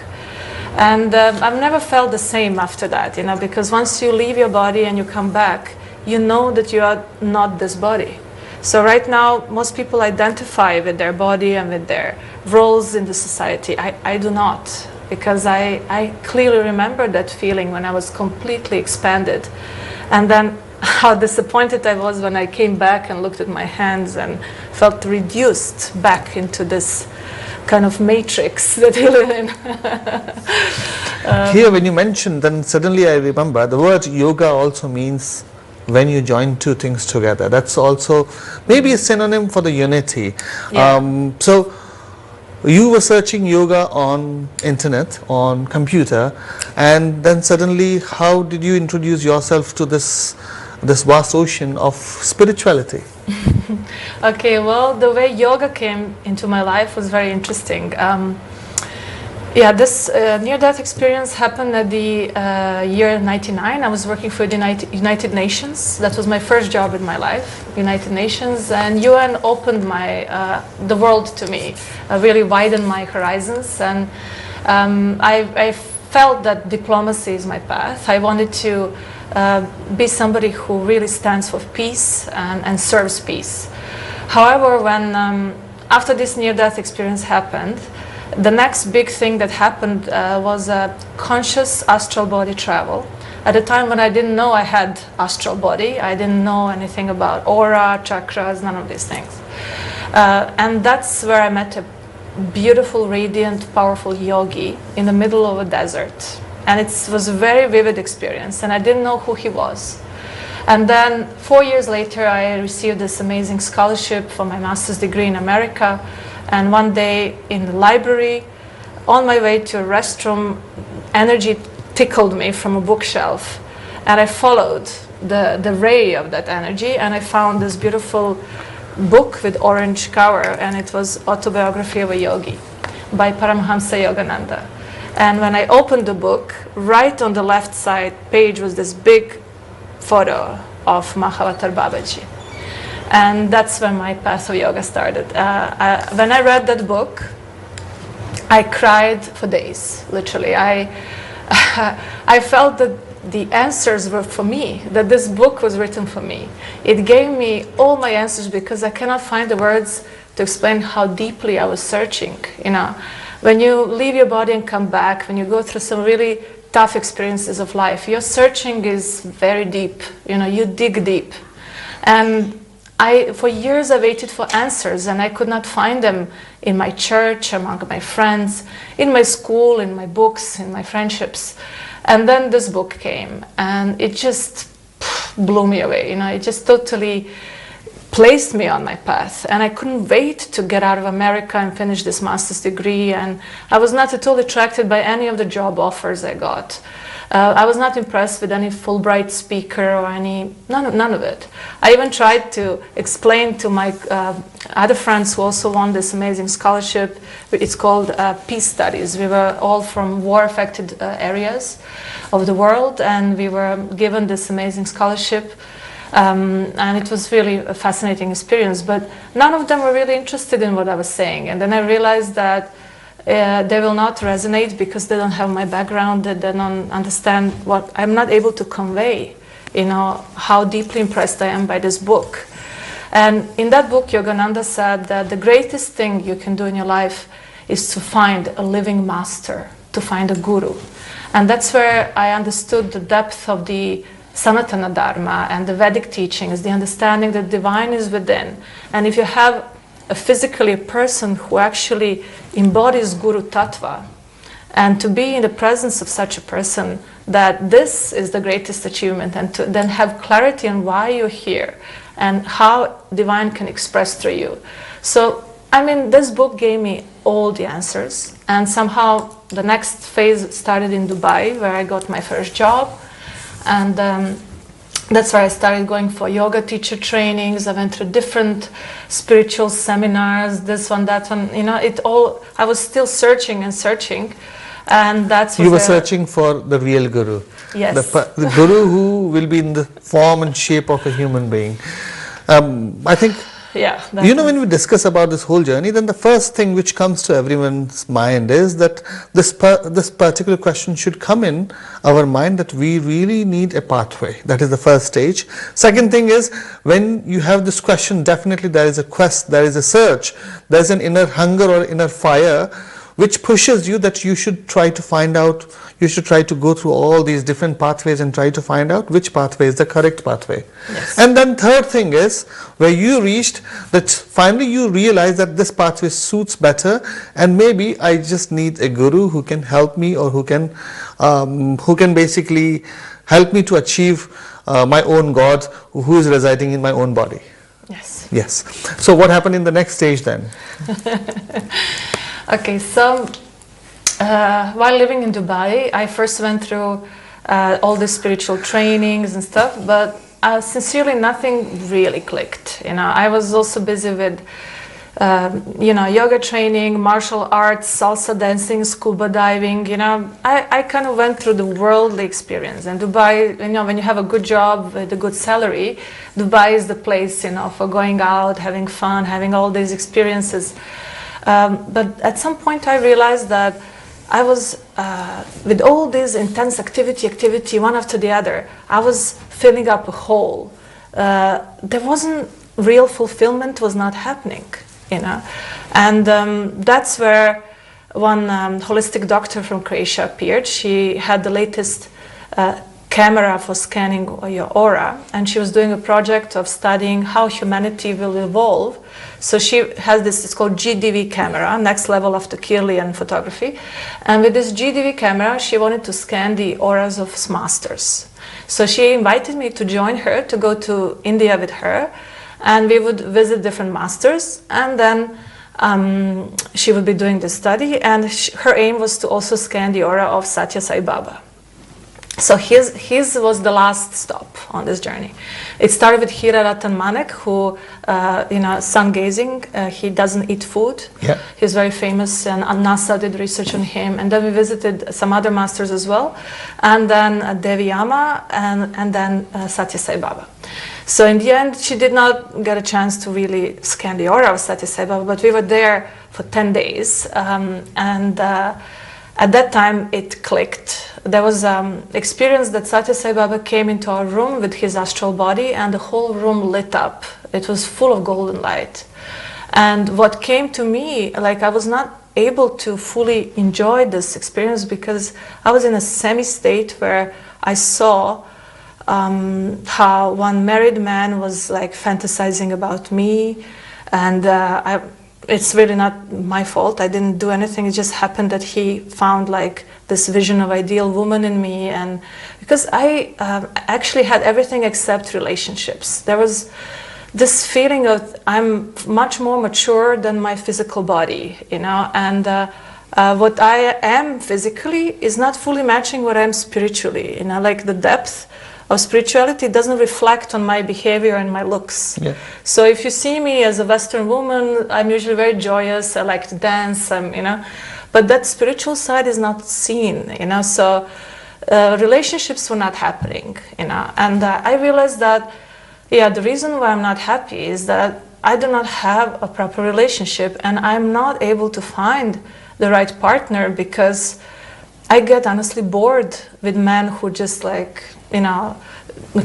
And I've never felt the same after that, you know, because once you leave your body and you come back, you know that you are not this body. So right now, most people identify with their body and with their roles in the society. I do not, because I clearly remember that feeling when I was completely expanded. And then how disappointed I was when I came back and looked at my hands and felt reduced back into this kind of matrix that we live in. Here, when you mentioned, then suddenly I remember the word yoga also means when you join two things together. That's also maybe a synonym for the unity. Yeah. So you were searching yoga on internet, on computer, and then suddenly how did you introduce yourself to this vast ocean of spirituality? Okay, well, the way yoga came into my life was very interesting. Yeah, this near-death experience happened at the year 99. I was working for the United Nations. That was my first job in my life, United Nations. And UN opened the world to me, really widened my horizons. And I felt that diplomacy is my path. I wanted to be somebody who really stands for peace and serves peace. However, when after this near-death experience happened, the next big thing that happened was a conscious astral body travel. At a time when I didn't know I had astral body, I didn't know anything about aura, chakras, none of these things. And that's where I met a beautiful, radiant, powerful yogi in the middle of a desert. And it was a very vivid experience, and I didn't know who he was. And then 4 years later, I received this amazing scholarship for my master's degree in America. And one day in the library, on my way to a restroom, energy tickled me from a bookshelf. And I followed the ray of that energy, and I found this beautiful book with orange cover, and it was Autobiography of a Yogi by Paramhamsa Yogananda. And when I opened the book, right on the left side page was this big photo of Mahavatar Babaji. And that's when my path of yoga started. When I read that book, I cried for days, literally. I felt that the answers were for me, that this book was written for me. It gave me all my answers because I cannot find the words to explain how deeply I was searching. You know, when you leave your body and come back, when you go through some really tough experiences of life, your searching is very deep. You know, you dig deep. And for years I waited for answers, and I could not find them in my church, among my friends, in my school, in my books, in my friendships. And then this book came, and it just blew me away. You know, it just totally placed me on my path, and I couldn't wait to get out of America and finish this master's degree. And I was not at all attracted by any of the job offers I got. I was not impressed with any Fulbright speaker or none of it. I even tried to explain to my other friends who also won this amazing scholarship. It's called Peace Studies. We were all from war-affected areas of the world, and we were given this amazing scholarship. And it was really a fascinating experience, but none of them were really interested in what I was saying. And then I realized that they will not resonate because they don't have my background, that they don't understand what I'm not able to convey, you know, how deeply impressed I am by this book. And in that book, Yogananda said that the greatest thing you can do in your life is to find a living master, to find a guru. And that's where I understood the depth of the Sanatana Dharma and the Vedic teachings, the understanding that divine is within. And if you have physically a person who actually embodies Guru Tattva, and to be in the presence of such a person, that this is the greatest achievement, and to then have clarity on why you're here and how divine can express through you. So, I mean, this book gave me all the answers, and somehow the next phase started in Dubai, where I got my first job, and that's where I started going for yoga teacher trainings. I went through different spiritual seminars, this one, that one, you know, I was still searching and searching. And that's you were searching for the real guru. Yes. The guru who will be in the form and shape of a human being. I think, yeah, you know, when we discuss about this whole journey, then the first thing which comes to everyone's mind is that this particular question should come in our mind, that we really need a pathway. That is the first stage. Second thing is, when you have this question, definitely there is a quest, there is a search, there is an inner hunger or inner fire which pushes you that you should try to find out, you should try to go through all these different pathways and try to find out which pathway is the correct pathway. Yes. And then third thing is, where you reached that finally you realize that this pathway suits better, and maybe I just need a guru who can help me, or who can basically help me to achieve my own God, who is residing in my own body. Yes. Yes. So what happened in the next stage then? Okay, so while living in Dubai, I first went through all the spiritual trainings and stuff, but sincerely nothing really clicked. You know, I was also busy with you know, yoga training, martial arts, salsa dancing, scuba diving. You know, I kind of went through the worldly experience. And Dubai, you know, when you have a good job with a good salary, Dubai is the place, you know, for going out, having fun, having all these experiences. But at some point I realized that I was, with all this intense activity one after the other, I was filling up a hole. There wasn't real fulfillment, was not happening, you know. And that's where one holistic doctor from Croatia appeared. She had the latest camera for scanning your aura, and she was doing a project of studying how humanity will evolve. So she has this, it's called GDV camera, next level after Kirlian photography. And with this GDV camera, she wanted to scan the auras of masters. So she invited me to join her, to go to India with her, and we would visit different masters, and then she would be doing the study, and her aim was to also scan the aura of Satya Sai Baba. So his was the last stop on this journey. It started with Hira Ratan Manek, who, you know, sun gazing. He doesn't eat food. Yeah. He's very famous, and NASA did research on him. And then we visited some other masters as well, and then Devi Yama, and then Satya Sai Baba. So in the end, she did not get a chance to really scan the aura of Satya Sai Baba, but we were there for 10 days, and at that time it clicked. There was experience that Satya Sai Baba came into our room with his astral body, and the whole room lit up. It was full of golden light. And what came to me, like, I was not able to fully enjoy this experience because I was in a semi-state where I saw how one married man was like fantasizing about me, and it's really not my fault. I didn't do anything. It just happened that he found like this vision of ideal woman in me, and because I actually had everything except relationships. There was this feeling of I'm much more mature than my physical body, you know, and what I am physically is not fully matching what I am spiritually, you know, like the depth of spirituality doesn't reflect on my behavior and my looks. Yeah. So if you see me as a Western woman, I'm usually very joyous, I like to dance, you know, but that spiritual side is not seen, you know, so relationships were not happening, you know, and I realized that, yeah, the reason why I'm not happy is that I do not have a proper relationship, and I'm not able to find the right partner because I get honestly bored with men who just like, you know,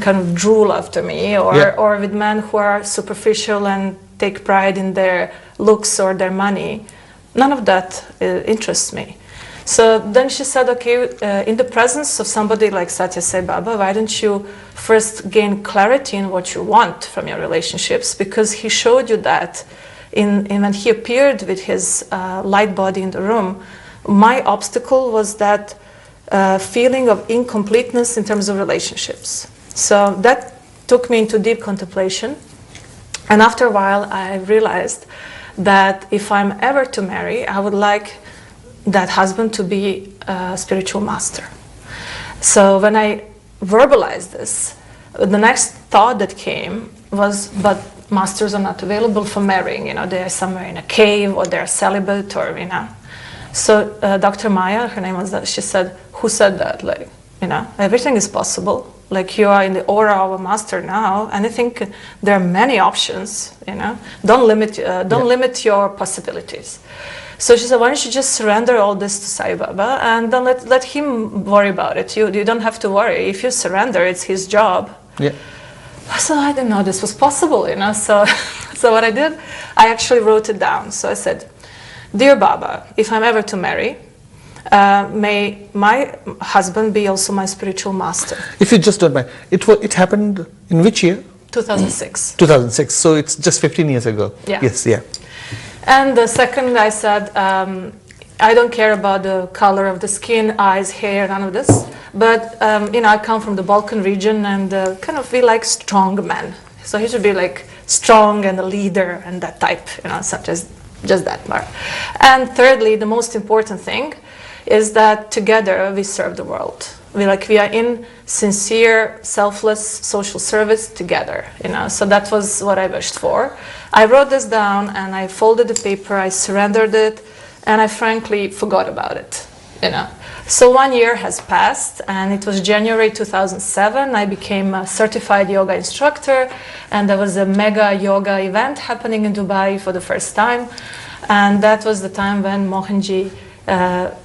kind of drool after me, or with men who are superficial and take pride in their looks or their money. None of that interests me. So then she said, okay, in the presence of somebody like Satya Sai Baba, why don't you first gain clarity in what you want from your relationships? Because he showed you that when he appeared with his light body in the room. My obstacle was that feeling of incompleteness in terms of relationships. So that took me into deep contemplation. And after a while, I realized that if I'm ever to marry, I would like that husband to be a spiritual master. So when I verbalized this, the next thought that came was, but masters are not available for marrying, you know, they're somewhere in a cave, or they're celibate, or, you know. So Dr. Maya, her name was that, she said, who said that? Like, you know, everything is possible. Like, you are in the aura of a master now, and I think there are many options, you know. Don't limit your possibilities. So she said, why don't you just surrender all this to Sai Baba and then let him worry about it. You don't have to worry. If you surrender, it's his job. Yeah. So I didn't know this was possible, you know. So, so what I did, I actually wrote it down. So I said, Dear Baba, if I'm ever to marry, may my husband be also my spiritual master. If you just don't mind, it happened in which year? 2006. 2006. So it's just 15 years ago. Yeah. Yes. Yeah. And the second, I said, I don't care about the color of the skin, eyes, hair, none of this. But you know, I come from the Balkan region, and kind of feel like strong men. So he should be like strong and a leader and that type, you know, such as just that part. And thirdly, the most important thing is that together we serve the world. We are in sincere, selfless social service together, you know. So that was what I wished for. I wrote this down and I folded the paper, I surrendered it, and I frankly forgot about it, you know. So 1 year has passed, and it was January 2007. I became a certified yoga instructor, and there was a mega yoga event happening in Dubai for the first time. And that was the time when Mohanji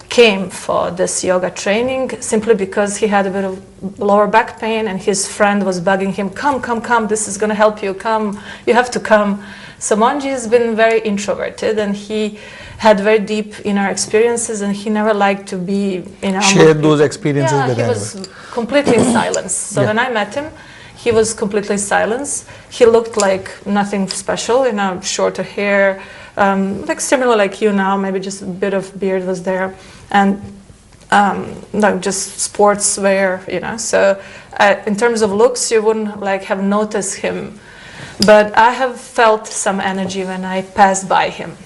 came for this yoga training, simply because he had a bit of lower back pain, and his friend was bugging him, come, this is going to help you, come, you have to come. So Mohanji has been very introverted, and he had very deep inner experiences, and he never liked to be, you know, shared those experiences with he was completely in silence. So when I met him, he was completely silent. He looked like nothing special, you know, shorter hair, like similar like you now, maybe just a bit of beard was there, and like just sportswear, you know. So in terms of looks, you wouldn't like have noticed him, but I have felt some energy when I passed by him.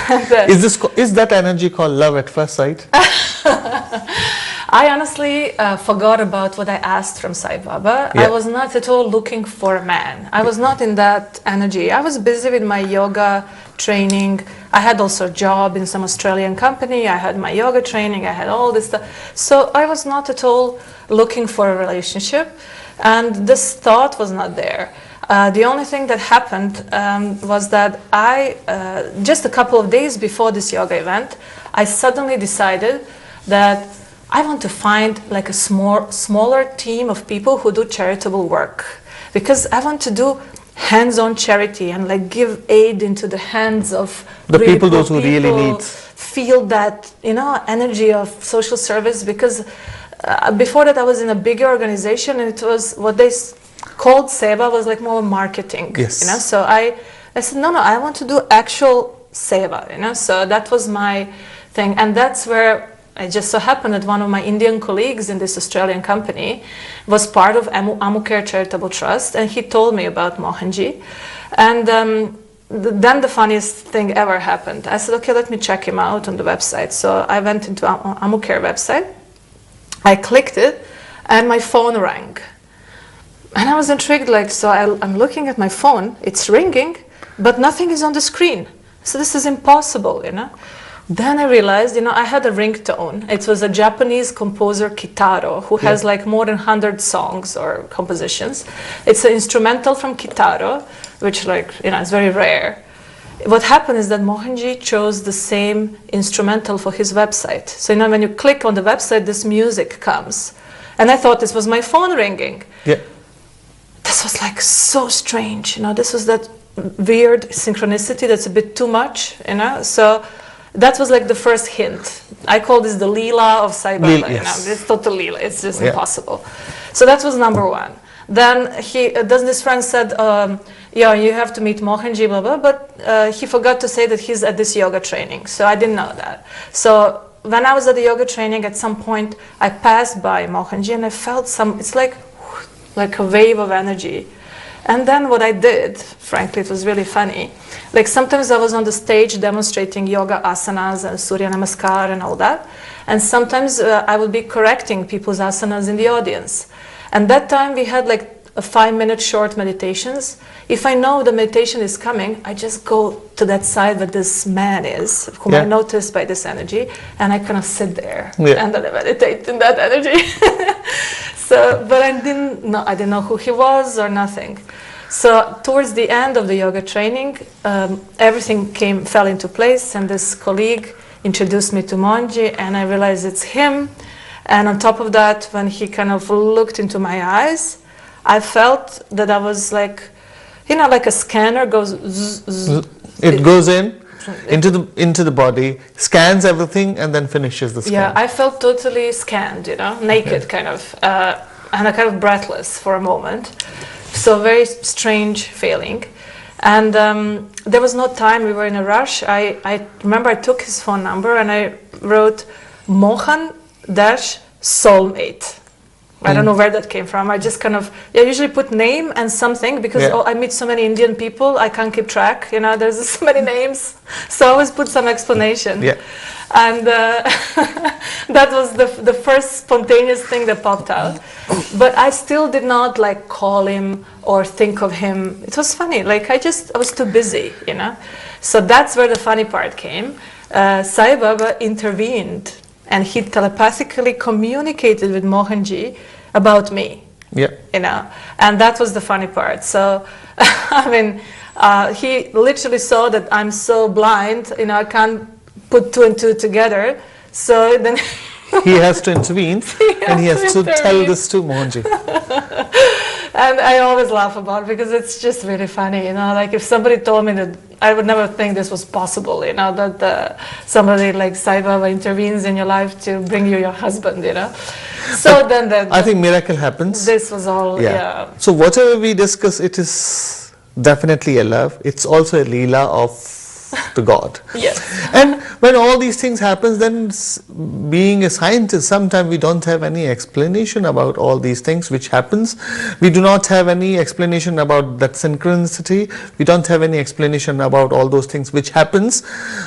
Is that energy called love at first sight? I honestly forgot about what I asked from Sai Baba. Yeah. I was not at all looking for a man. I was not in that energy. I was busy with my yoga training. I had also a job in some Australian company. I had my yoga training. I had all this stuff. So I was not at all looking for a relationship. And this thought was not there. The only thing that happened was that I, just a couple of days before this yoga event, I suddenly decided that I want to find like a smaller team of people who do charitable work, because I want to do hands-on charity and like give aid into the hands of the people, those who really need. Feel that, you know, energy of social service, because before that I was in a bigger organization, and it was what they called Seva was like more marketing, yes. You know. So I said, no, I want to do actual Seva, you know. So that was my thing, and that's where it just so happened that one of my Indian colleagues in this Australian company was part of Amukare Charitable Trust, and he told me about Mohanji. And then the funniest thing ever happened. I said, okay, let me check him out on the website. So I went into Amukare website, I clicked it, and my phone rang. And I was intrigued, like, so I'm looking at my phone, it's ringing, but nothing is on the screen. So this is impossible, you know. Then I realized, you know, I had a ringtone. It was a Japanese composer, Kitaro, who has like more than 100 songs or compositions. It's an instrumental from Kitaro, which, like, you know, is very rare. What happened is that Mohanji chose the same instrumental for his website. So, you know, when you click on the website, this music comes. And I thought this was my phone ringing. Yeah. This was like so strange, you know. This was that weird synchronicity that's a bit too much, you know. So that was like the first hint. I call this the Leela of Sai Baba, you know. It's total Leela, it's just impossible. So that was number one. Then this friend said, yeah, you have to meet Mohanji, blah, blah, but he forgot to say that he's at this yoga training. So I didn't know that. So when I was at the yoga training, at some point, I passed by Mohanji and I felt it's like a wave of energy. And then what I did, frankly, it was really funny. Like sometimes I was on the stage demonstrating yoga asanas and Surya Namaskar and all that. And sometimes I would be correcting people's asanas in the audience. And that time we had like 5-minute short meditations. If I know the meditation is coming, I just go to that side where this man is, whom I noticed by this energy, and I kind of sit there and then I meditate in that energy. So, but I didn't know who he was or nothing. So towards the end of the yoga training, everything fell into place, and this colleague introduced me to Mohanji, and I realized it's him. And on top of that, when he kind of looked into my eyes, I felt that I was like, you know, like a scanner goes zzz, zzz. It goes into the body, scans everything, and then finishes the scan. Yeah, I felt totally scanned, you know, naked kind of, and a kind of breathless for a moment. So very strange feeling. And there was no time, we were in a rush. I remember I took his phone number and I wrote Mohan-soulmate. I don't know where that came from. I just kind of, I usually put name and something because I meet so many Indian people, I can't keep track, you know, there's so many names. So I always put some explanation. Yeah. And that was the first spontaneous thing that popped out. But I still did not like call him or think of him. It was funny, like I was too busy, you know. So that's where the funny part came. Sai Baba intervened and he telepathically communicated with Mohanji about me. Yeah. You know, and that was the funny part. So, I mean, he literally saw that I'm so blind, you know, I can't put 2 and 2 together. So then he has to intervene and he has to tell this to Mohanji. And I always laugh about it because it's just really funny, you know, like if somebody told me that, I would never think this was possible, you know, that somebody like Sai Baba intervenes in your life to bring you your husband, you know. So then I think miracle happens. This was all, So whatever we discuss, it is definitely a love. It's also a leela of the God. Yes. And when all these things happen, then being a scientist, sometimes we don't have any explanation about all these things which happens. We do not have any explanation about that synchronicity. We don't have any explanation about all those things which happens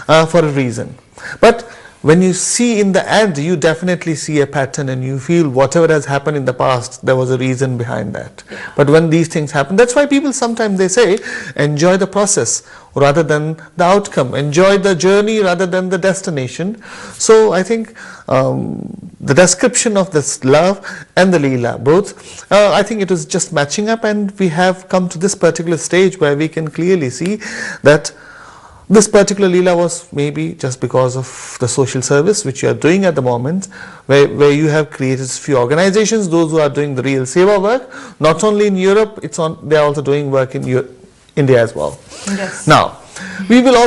for a reason. But when you see in the end, you definitely see a pattern and you feel whatever has happened in the past, there was a reason behind that. Yeah. But when these things happen, that's why people sometimes they say, enjoy the process rather than the outcome. Enjoy the journey rather than the destination. So I think the description of this love and the Leela, both, I think it is just matching up, and we have come to this particular stage where we can clearly see that this particular Leela was maybe just because of the social service which you are doing at the moment, where you have created a few organizations, those who are doing the real seva work, not only in Europe, they are also doing work in India as well. Yes. Now, we will also